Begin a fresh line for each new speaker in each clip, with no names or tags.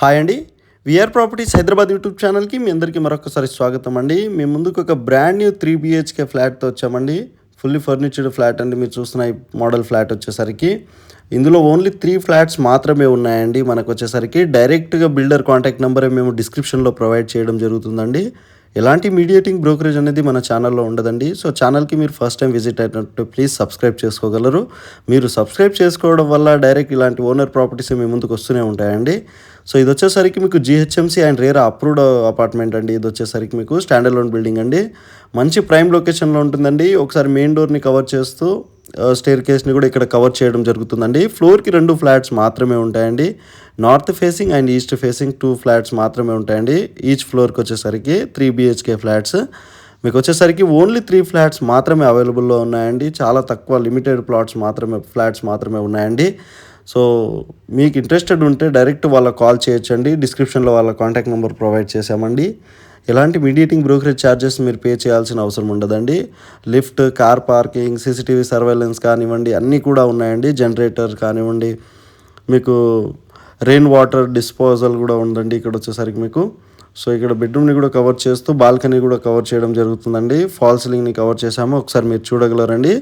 Hi అండి. VR properties Hyderabad YouTube ఛానల్కి మీ అందరికీ మరొకసారి స్వాగతం అండి. మీ ముందుకు ఒక బ్రాండ్ న్యూ 3 BHK ఫ్లాట్తో వచ్చామండి. ఫుల్లీ ఫర్నిచర్డ్ ఫ్లాట్ అండి. మీరు చూస్తున్న ఈ మోడల్ ఫ్లాట్ వచ్చేసరికి ఇందులో ఓన్లీ 3 ఫ్లాట్స్ మాత్రమే ఉన్నాయండి. మనకు వచ్చేసరికి డైరెక్ట్గా బిల్డర్ కాంటాక్ట్ నెంబరే మేము డిస్క్రిప్షన్లో ప్రొవైడ్ చేయడం జరుగుతుందండి. ఎలాంటి మీడియేటింగ్ బ్రోకరేజ్ అనేది మన ఛానల్లో ఉండదండి. సో ఛానల్కి మీరు ఫస్ట్ టైం విజిట్ అయినట్టు ప్లీజ్ సబ్స్క్రైబ్ చేసుకోగలరు. మీరు సబ్స్క్రైబ్ చేసుకోవడం వల్ల డైరెక్ట్ ఇలాంటి ఓనర్ ప్రాపర్టీస్ మీ ముందుకు వస్తూనే ఉంటాయండి. సో ఇది వచ్చేసరికి మీకు GHMC and RERA approved apartment అండి. ఇది వచ్చేసరికి మీకు స్టాండ్ అలోన్ బిల్డింగ్ అండి. మంచి ప్రైమ్ లొకేషన్లో ఉంటుందండి. ఒకసారి మెయిన్ డోర్ని కవర్ చేస్తూ స్టేర్ కేస్ని కూడా ఇక్కడ కవర్ చేయడం జరుగుతుందండి. ఫ్లోర్కి 2 ఫ్లాట్స్ మాత్రమే ఉంటాయండి. North facing and east facing 2 flats మాత్రమే ఉంటాయండి. ఈచ్ ఫ్లోర్కి వచ్చేసరికి 3 BHK ఫ్లాట్స్. మీకు వచ్చేసరికి ఓన్లీ 3 ఫ్లాట్స్ మాత్రమే అవైలబుల్లో ఉన్నాయండి. చాలా తక్కువ లిమిటెడ్ ఫ్లాట్స్ మాత్రమే ఉన్నాయండి. సో మీకు ఇంట్రెస్టెడ్ ఉంటే డైరెక్ట్ వాళ్ళకి కాల్ చేయొచ్చండి. డిస్క్రిప్షన్లో వాళ్ళ కాంటాక్ట్ నెంబర్ ప్రొవైడ్ చేశామండి. ఎలాంటి మీడియేటింగ్ బ్రోకరేజ్ ఛార్జెస్ మీరు పే చేయాల్సిన అవసరం ఉండదండి. Lift, car parking, CCTV surveillance కానివ్వండి అన్నీ కూడా ఉన్నాయండి. జనరేటర్ కానివ్వండి, మీకు రెయిన్ వాటర్ డిస్పోజల్ కూడా ఉందండి ఇక్కడ వచ్చేసరికి మీకు. సో ఇక్కడ బెడ్రూమ్ని కూడా కవర్ చేస్తూ బాల్కనీ కూడా కవర్ చేయడం జరుగుతుందండి. ఫాల్ సీలింగ్ని కవర్ చేసాము, ఒకసారి మీరు చూడగలరండి.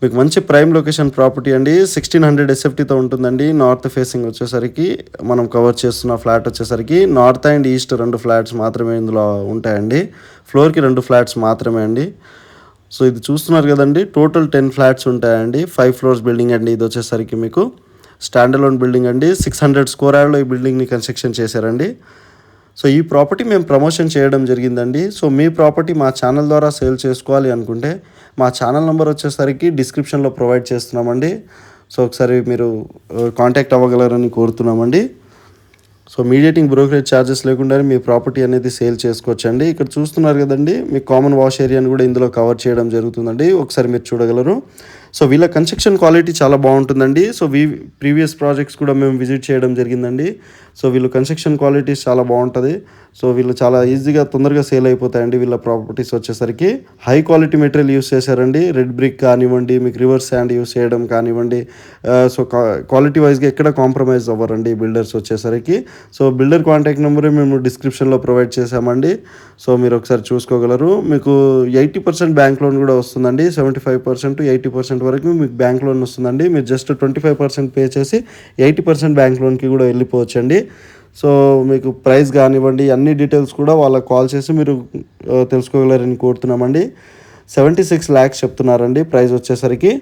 మీకు మంచి ప్రైమ్ లొకేషన్ ప్రాపర్టీ అండి. 1600 SFTతో ఉంటుందండి. నార్త్ ఫేసింగ్ వచ్చేసరికి మనం కవర్ చేస్తున్న ఫ్లాట్ వచ్చేసరికి నార్త్ అండ్ ఈస్ట్ 2 ఫ్లాట్స్ మాత్రమే ఇందులో ఉంటాయండి. ఫ్లోర్కి 2 ఫ్లాట్స్ మాత్రమే అండి. సో ఇది చూస్తున్నారు కదండి, టోటల్ 10 ఫ్లాట్స్ ఉంటాయండి. 5 ఫ్లోర్స్ బిల్డింగ్ అండి. ఇది వచ్చేసరికి మీకు స్టాండ్ అలోన్ బిల్డింగ్ అండి. 600 స్క్వేర్ యార్డ్లో ఈ బిల్డింగ్ని కన్స్ట్రక్షన్ చేశారండి. సో ఈ ప్రాపర్టీ మేము ప్రమోషన్ చేయడం జరిగిందండి. సో మీ ప్రాపర్టీ మా ఛానల్ ద్వారా సేల్ చేసుకోవాలి అనుకుంటే మా ఛానల్ నెంబర్ వచ్చేసరికి డిస్క్రిప్షన్లో ప్రొవైడ్ చేస్తున్నామండి. సో ఒకసారి మీరు కాంటాక్ట్ అవ్వగలరని కోరుతున్నామండి. సో మీడియేటింగ్ బ్రోకరేజ్ ఛార్జెస్ లేకుండానే మీ ప్రాపర్టీ అనేది సేల్ చేసుకోవచ్చండి. ఇక్కడ చూస్తున్నారు కదండి, మీ కామన్ వాష్ ఏరియాని కూడా ఇందులో కవర్ చేయడం జరుగుతుందండి. ఒకసారి మీరు చూడగలరు. సో వీళ్ళ కన్స్ట్రక్షన్ క్వాలిటీ చాలా బాగుంటుందండి. సో ప్రీవియస్ ప్రాజెక్ట్స్ కూడా మేము విజిట్ చేయడం జరిగిందండి. సో వీళ్ళు కన్స్ట్రక్షన్ క్వాలిటీస్ చాలా బాగుంటుంది. సో వీళ్ళు చాలా ఈజీగా తొందరగా సేల్ అయిపోతాయండి. వీళ్ళ ప్రాపర్టీస్ వచ్చేసరికి హై క్వాలిటీ మెటీరియల్ యూస్ చేశారండి. రెడ్ బ్రిక్ కానివ్వండి, మీకు రివర్స్ శాండ్ యూస్ చేయడం కానివ్వండి. సో క్వాలిటీ వైజ్గా ఎక్కడ కాంప్రమైజ్ అవ్వరండి బిల్డర్స్ వచ్చేసరికి. సో బిల్డర్ కాంటాక్ట్ నెంబరే మేము డిస్క్రిప్షన్లో ప్రొవైడ్ చేశామండి. సో మీరు ఒకసారి చూసుకోగలరు. మీకు 80% బ్యాంక్ లోన్ కూడా వస్తుందండి. 75% to 80% వరకు మీకు బ్యాంక్ లోన్ వస్తుందండి. మీరు జస్ట్ 25% పే చేసి 80% బ్యాంక్ లోన్కి కూడా వెళ్ళిపోవచ్చండి. సో మీకు ప్రైస్ కానివ్వండి అన్ని డీటెయిల్స్ కూడా వాళ్ళకి కాల్ చేసి మీరు తెలుసుకోగలరని కోరుతున్నామండి. 76 lakhs చెప్తున్నారండి ప్రైస్ వచ్చేసరికి.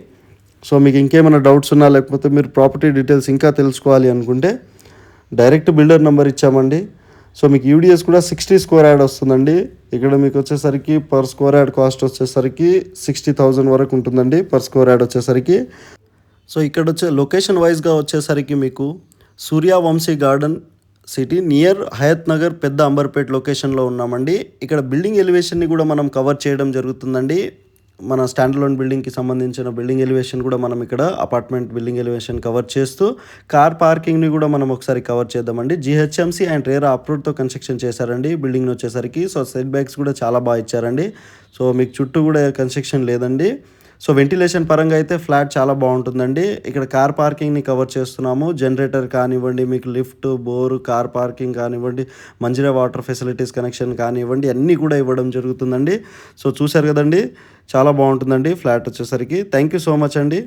సో మీకు ఇంకేమైనా డౌట్స్ ఉన్నా లేకపోతే మీరు ప్రాపర్టీ డీటెయిల్స్ ఇంకా తెలుసుకోవాలి అనుకుంటే డైరెక్ట్ బిల్డర్ నెంబర్ ఇచ్చామండి. సో మీకు యూడిఎస్ కూడా 60 స్క్వేర్ యార్డ్ వస్తుందండి. ఇక్కడ మీకు వచ్చేసరికి పర్ స్క్వేర్ యార్డ్ కాస్ట్ వచ్చేసరికి 60,000 వరకు ఉంటుందండి పర్ స్క్వేర్ యార్డ్ వచ్చేసరికి. సో ఇక్కడ లొకేషన్ వైజ్గా వచ్చేసరికి మీకు Suryavanshi garden city near Hayathnagar Pedda Amberpet లొకేషన్లో ఉన్నామండి. ఇక్కడ బిల్డింగ్ ఎలివేషన్ని కూడా మనం కవర్ చేయడం జరుగుతుందండి. మన స్టాండ్ అలోన్ బిల్డింగ్కి సంబంధించిన బిల్డింగ్ ఎలివేషన్ కూడా మనం ఇక్కడ అపార్ట్మెంట్ బిల్డింగ్ ఎలివేషన్ కవర్ చేస్తూ కార్ పార్కింగ్ని కూడా మనం ఒకసారి కవర్ చేద్దామండి. జిహెచ్ఎంసీ అండ్ రేరా అప్రూవ్డ్తో కన్స్ట్రక్షన్ చేశారండి బిల్డింగ్ని వచ్చేసరికి. సో సెట్ బ్యాక్స్ కూడా చాలా బాగా ఇచ్చారండి. సో మీకు చుట్టూ కూడా కన్స్ట్రక్షన్ లేదండి. సో వెంటిలేషన్ పరంగా అయితే ఫ్లాట్ చాలా బాగుంటుందండి. ఇక్కడ కార్ పార్కింగ్ని కవర్ చేస్తున్నాము. జనరేటర్ కానివ్వండి, మీకు లిఫ్ట్, బోరు, కార్ పార్కింగ్ కానివ్వండి, మంజీరా వాటర్ ఫెసిలిటీస్ కనెక్షన్ కానివ్వండి అన్నీ కూడా ఇవ్వడం జరుగుతుందండి. సో చూశారు కదండి, చాలా బాగుంటుందండి ఫ్లాట్ వచ్చేసరికి. థ్యాంక్ యూ సో మచ్ అండి.